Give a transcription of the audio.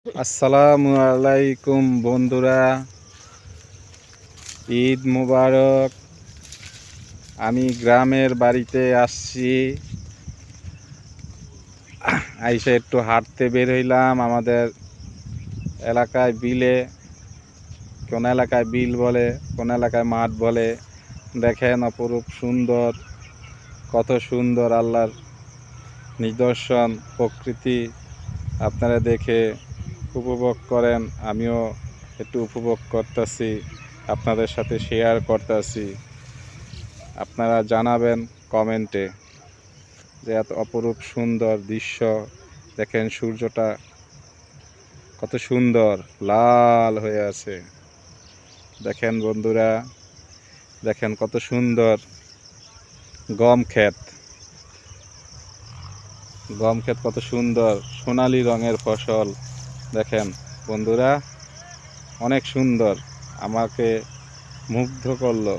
আসসালামু আলাইকুম বন্ধুরা, ঈদ মুবারক। আমি গ্রামের বাড়িতে আসছি, আইসা একটু হাঁটতে বের হইলাম। আমাদের এলাকায় বিলে, কোন এলাকায় বিল বলে, কোন এলাকায় মাঠ বলে। দেখেন অপরূপ সুন্দর, কত সুন্দর আল্লাহর নিদর্শন প্রকৃতি। আপনারা দেখে উপভোগ করেন, আমিও একটু উপভোগ করতেছি, আপনাদের সাথে শেয়ার করতেছি। আপনারা জানাবেন কমেন্টে যে এত অপরূপ সুন্দর দৃশ্য। দেখেন সূর্যটা কত সুন্দর লাল হয়ে আছে। দেখেন বন্ধুরা, দেখেন কত সুন্দর গম ক্ষেত, কত সুন্দর সোনালী রঙের ফসল। দেখেন বন্ধুরা, অনেক সুন্দর, আমাকে মুগ্ধ করলো।